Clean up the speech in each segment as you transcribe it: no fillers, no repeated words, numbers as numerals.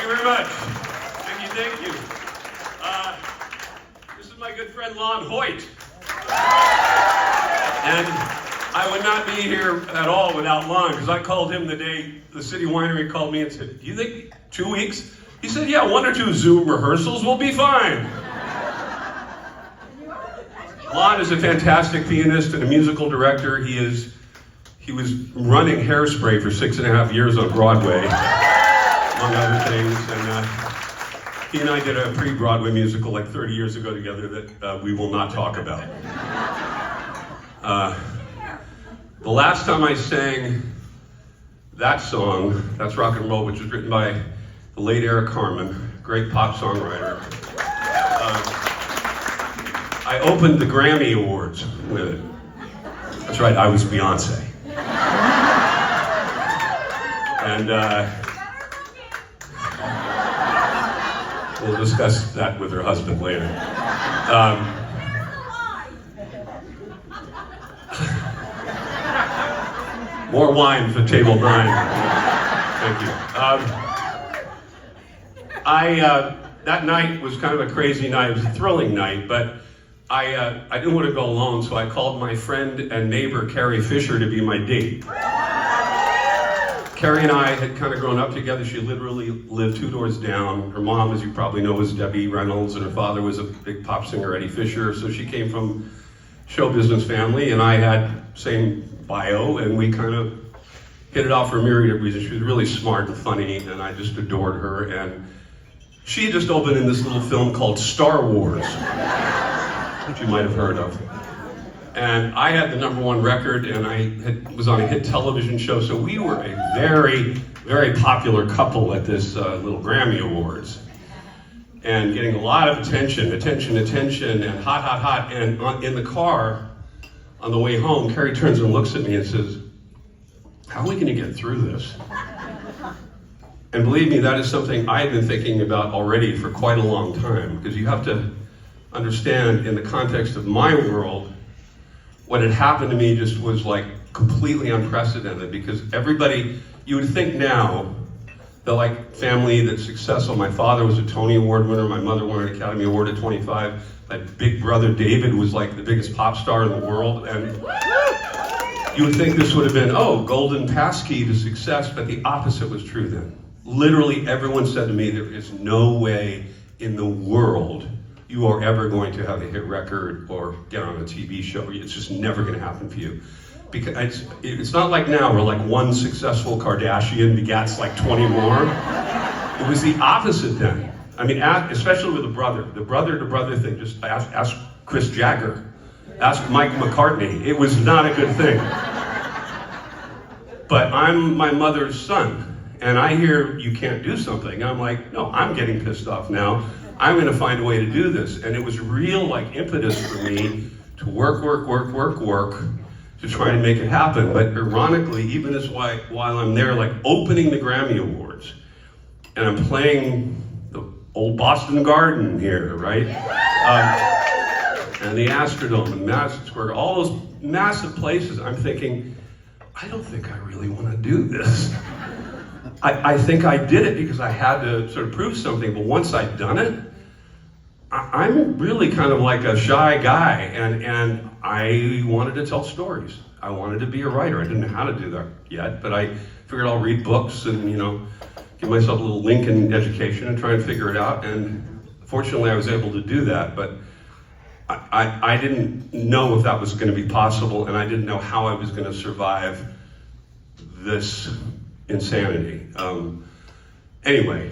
very much. Thank you. This is my good friend Lon Hoyt. And I would not be here at all without Lon, because I called him the day the City Winery called me and said, "Do you think 2 weeks?" He said, "Yeah, 1 or 2 Zoom rehearsals will be fine." Lon is a fantastic pianist and a musical director. He was running Hairspray for 6.5 years on Broadway, among other things. And he and I did a pre-Broadway musical like 30 years ago together that we will not talk about. The last time I sang that song, That's Rock and Roll, which was written by the late Eric Carmen, great pop songwriter. I opened the Grammy Awards with it. That's right, I was Beyonce. And we'll discuss that with her husband later. More wine for table 9. Thank you. That night was kind of a crazy night. It was a thrilling night, but I didn't want to go alone, so I called my friend and neighbor, Carrie Fisher, to be my date. Carrie and I had kind of grown up together. She literally lived 2 doors down. Her mom, as you probably know, was Debbie Reynolds, and her father was a big pop singer, Eddie Fisher. So she came from show business family, and I had same bio, and we kind of hit it off for a myriad of reasons. She was really smart and funny, and I just adored her. And she had just opened in this little film called Star Wars, which you might have heard of. And I had the #1 record, and I was on a hit television show, so we were a very, very popular couple at this little Grammy Awards. And getting a lot of attention, and hot. And in the car, on the way home, Carrie turns and looks at me and says, "How are we gonna get through this?" And believe me, that is something I had been thinking about already for quite a long time, because you have to understand, in the context of my world, what had happened to me just was like completely unprecedented, because everybody, you would think now, the like family that's successful. My father was a Tony Award winner, my mother won an Academy Award at 25, my big brother David was like the biggest pop star in the world, and you would think this would have been, oh, golden passkey to success, but the opposite was true then. Literally everyone said to me, there is no way in the world you are ever going to have a hit record or get on a TV show. It's just never going to happen for you. Because it's not like now where like one successful Kardashian begats like 20 more. It was the opposite then. I mean, especially with the brother-to-brother thing. Just ask Chris Jagger, ask Mike McCartney. It was not a good thing. But I'm my mother's son, and I hear you can't do something. And I'm like, no, I'm getting pissed off now. I'm going to find a way to do this. And it was real like impetus for me to work to try to make it happen. But ironically, even as while I'm there like opening the Grammy Awards, and I'm playing the old Boston Garden here, right? And the Astrodome and Madison Square, all those massive places, I'm thinking, I don't think I really want to do this. I think I did it because I had to sort of prove something, but once I'd done it, I'm really kind of like a shy guy, and I wanted to tell stories. I wanted to be a writer. I didn't know how to do that yet, but I figured I'll read books and, give myself a little Lincoln education and try and figure it out. And fortunately, I was able to do that, but I didn't know if that was going to be possible, and I didn't know how I was going to survive this insanity. Anyway,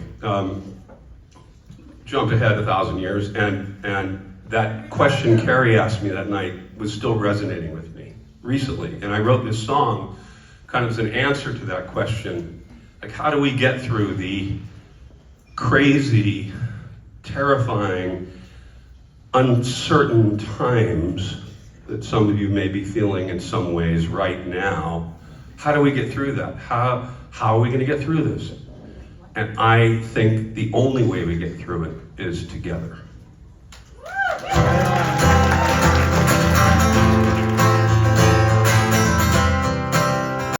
jumped ahead 1,000 years, and that question Carrie asked me that night was still resonating with me recently. And I wrote this song kind of as an answer to that question. Like, how do we get through the crazy, terrifying, uncertain times that some of you may be feeling in some ways right now? How do we get through that? How are we going to get through this? And I think the only way we get through it is together.